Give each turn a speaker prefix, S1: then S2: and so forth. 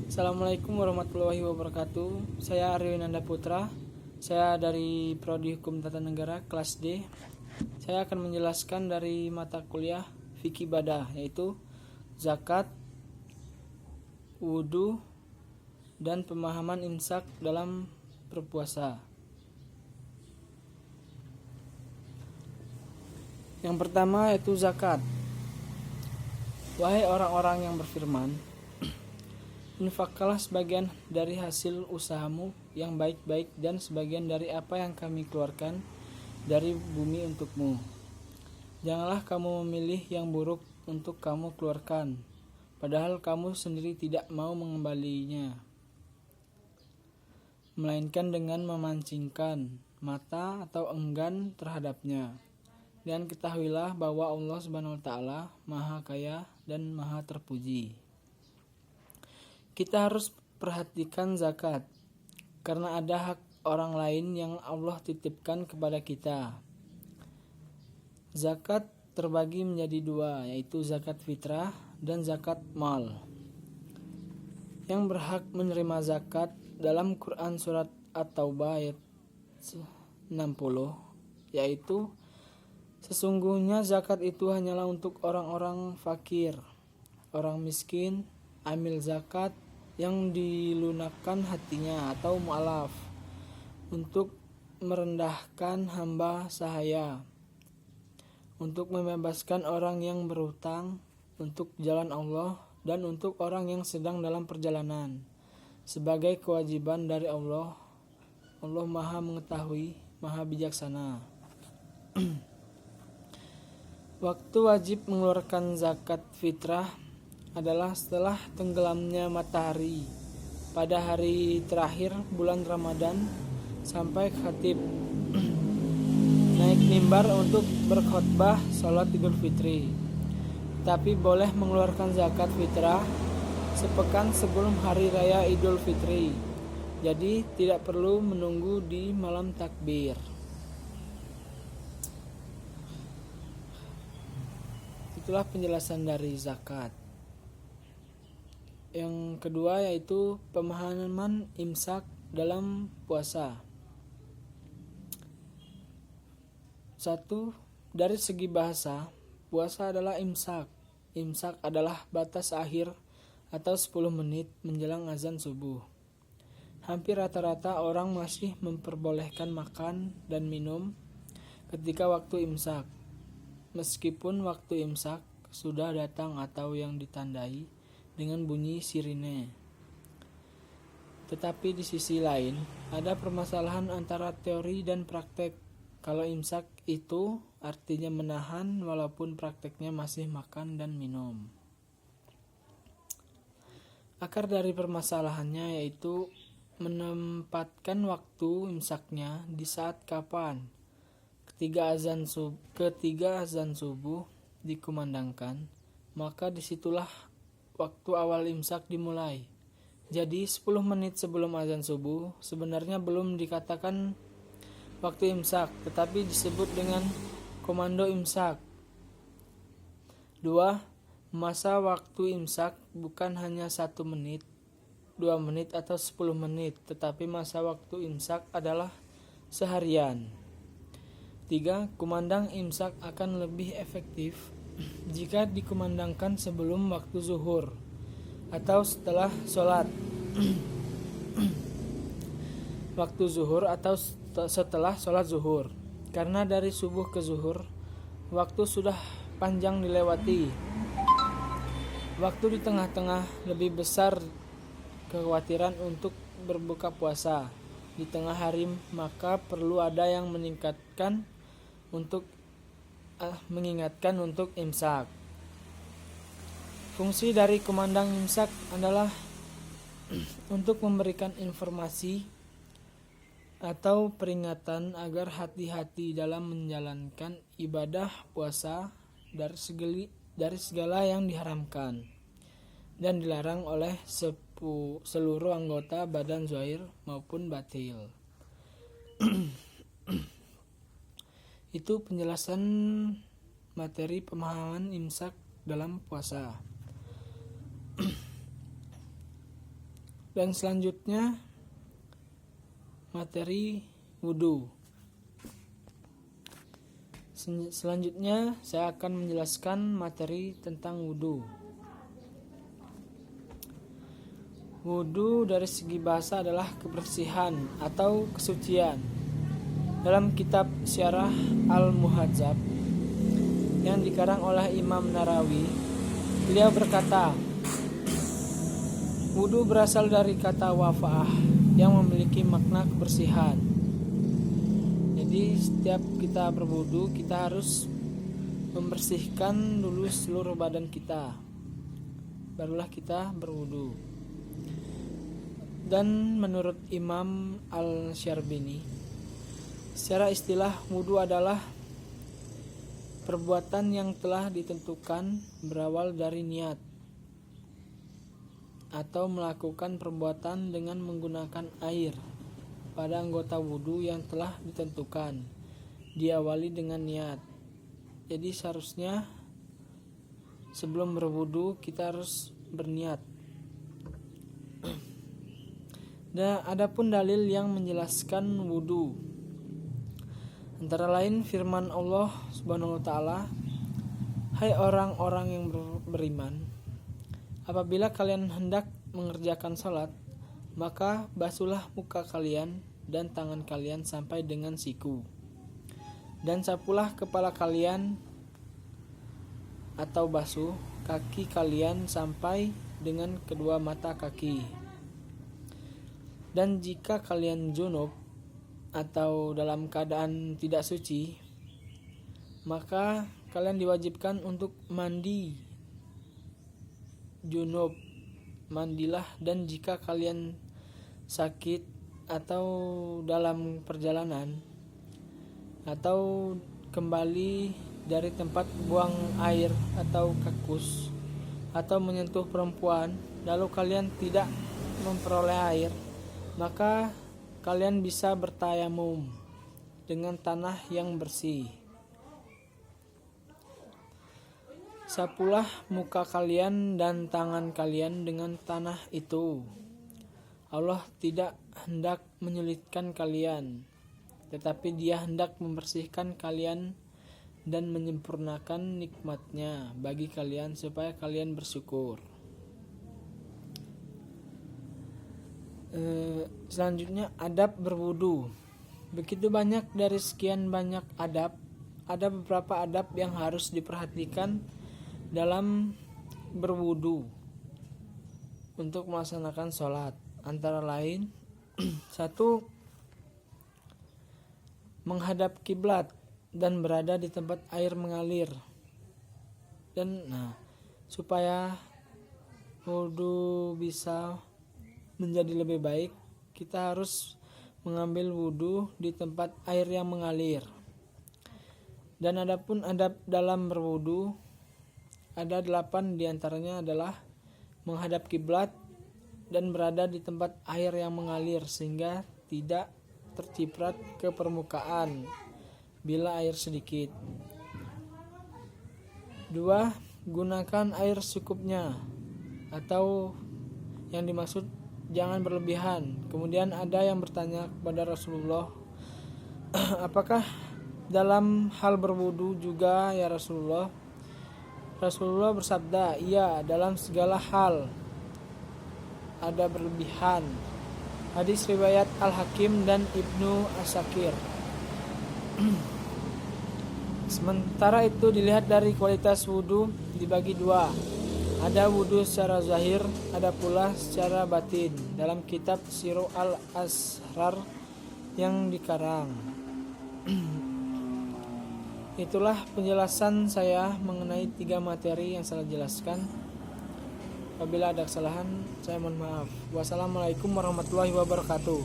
S1: Assalamualaikum warahmatullahi wabarakatuh. Saya Aryo Nanda Putra. Saya dari Prodi Hukum Tata Negara kelas D. Saya akan menjelaskan dari mata kuliah fikih ibadah, yaitu zakat, wudu, dan pemahaman imsak dalam berpuasa. Yang pertama yaitu zakat. Wahai orang-orang yang berfirman, infakkanlah sebagian dari hasil usahamu yang baik-baik dan sebagian dari apa yang kami keluarkan dari bumi untukmu. Janganlah kamu memilih yang buruk untuk kamu keluarkan, padahal kamu sendiri tidak mau mengembalinya, melainkan dengan memancingkan mata atau enggan terhadapnya. Dan ketahuilah bahwa Allah Subhanahu wa taala Maha Kaya dan Maha Terpuji. Kita harus perhatikan zakat karena ada hak orang lain yang Allah titipkan kepada kita. Zakat terbagi menjadi dua, yaitu zakat fitrah dan zakat mal. Yang berhak menerima zakat dalam Quran surat At-Taubah ayat 60, yaitu sesungguhnya zakat itu hanyalah untuk orang-orang fakir, orang miskin, amil zakat yang dilunakkan hatinya atau mu'alaf, untuk merendahkan hamba sahaya, untuk membebaskan orang yang berhutang untuk jalan Allah, dan untuk orang yang sedang dalam perjalanan, sebagai kewajiban dari Allah. Allah Maha Mengetahui, Maha Bijaksana. Waktu wajib mengeluarkan zakat fitrah adalah setelah tenggelamnya matahari pada hari terakhir bulan Ramadan sampai khatib naik mimbar untuk berkhutbah sholat Idul Fitri. Tapi boleh mengeluarkan zakat fitrah sepekan sebelum hari raya Idul Fitri. Jadi tidak perlu menunggu di malam takbir. Itulah penjelasan dari zakat. Yang kedua yaitu pemahaman imsak dalam puasa. 1. Dari segi bahasa, puasa adalah imsak. Imsak adalah batas akhir atau 10 menit menjelang azan subuh. Hampir rata-rata orang masih memperbolehkan makan dan minum ketika waktu imsak, meskipun waktu imsak sudah datang atau yang ditandai dengan bunyi sirine. Tetapi di sisi lain, ada permasalahan antara teori dan praktek. Kalau imsak itu artinya menahan walaupun prakteknya masih makan dan minum. Akar dari permasalahannya yaitu menempatkan waktu imsaknya di saat kapan ketiga azan subuh dikumandangkan, maka disitulah waktu awal imsak dimulai. Jadi 10 menit sebelum azan subuh sebenarnya belum dikatakan waktu imsak, tetapi disebut dengan komando imsak. 2. Masa waktu imsak bukan hanya 1 menit, 2 menit atau 10 menit, tetapi masa waktu imsak adalah seharian. 3. Kumandang imsak akan lebih efektif jika dikumandangkan sebelum waktu zuhur atau setelah sholat waktu zuhur atau setelah sholat zuhur, karena dari subuh ke zuhur waktu sudah panjang dilewati. Waktu di tengah-tengah lebih besar kekhawatiran untuk berbuka puasa di tengah hari, maka perlu ada yang mengingatkan untuk imsak. Fungsi dari kumandang imsak adalah untuk memberikan informasi atau peringatan agar hati-hati dalam menjalankan ibadah puasa dari segala yang diharamkan dan dilarang oleh seluruh anggota badan zahir maupun batin. Itu penjelasan materi pemahaman imsak dalam puasa. Dan selanjutnya materi wudhu. Selanjutnya saya akan menjelaskan materi tentang wudhu. Wudhu dari segi bahasa adalah kebersihan atau kesucian. Dalam kitab Syarah Al-Muhadzab yang dikarang oleh Imam Narawi, beliau berkata, wudhu berasal dari kata wafa'ah yang memiliki makna kebersihan. Jadi setiap kita berwudhu, kita harus membersihkan dulu seluruh badan kita, barulah kita berwudhu. Dan menurut Imam Al-Syarbini, secara istilah wudhu adalah perbuatan yang telah ditentukan berawal dari niat, atau melakukan perbuatan dengan menggunakan air pada anggota wudhu yang telah ditentukan, diawali dengan niat. Jadi seharusnya sebelum berwudhu kita harus berniat. Dan adapun dalil yang menjelaskan wudhu, antara lain firman Allah Subhanahu wa taala, "Hai orang-orang yang beriman, apabila kalian hendak mengerjakan salat, maka basuhlah muka kalian dan tangan kalian sampai dengan siku, dan sapulah kepala kalian atau basuh kaki kalian sampai dengan kedua mata kaki. Dan jika kalian junub atau dalam keadaan tidak suci, maka kalian diwajibkan untuk mandi junub, mandilah. Dan jika kalian sakit atau dalam perjalanan atau kembali dari tempat buang air atau kakus atau menyentuh perempuan, lalu kalian tidak memperoleh air, maka kalian bisa bertayamum dengan tanah yang bersih. Sapulah muka kalian dan tangan kalian dengan tanah itu. Allah tidak hendak menyulitkan kalian, tetapi Dia hendak membersihkan kalian dan menyempurnakan nikmat-Nya bagi kalian supaya kalian bersyukur. Selanjutnya adab berwudu. Begitu banyak dari sekian banyak adab, ada beberapa adab yang harus diperhatikan dalam berwudu untuk melaksanakan sholat. Antara lain 1. Menghadap kiblat dan berada di tempat air mengalir. Dan supaya wudu bisa menjadi lebih baik, kita harus mengambil wudu di tempat air yang mengalir. Dan adapun adab dalam berwudu ada 8, diantaranya adalah menghadap kiblat dan berada di tempat air yang mengalir sehingga tidak terciprat ke permukaan bila air sedikit. 2. Gunakan air secukupnya, atau yang dimaksud jangan berlebihan. Kemudian ada yang bertanya kepada Rasulullah, apakah dalam hal berwudu juga ya Rasulullah? Rasulullah bersabda, iya, dalam segala hal ada berlebihan. Hadis riwayat Al-Hakim dan Ibnu Asakir. Sementara itu dilihat dari kualitas wudu dibagi 2. Ada wudu secara zahir, ada pula secara batin. Dalam kitab Siru Al-Asrar yang dikarang. Itulah penjelasan saya mengenai 3 materi yang saya jelaskan. Apabila ada kesalahan, saya mohon maaf. Wassalamualaikum warahmatullahi wabarakatuh.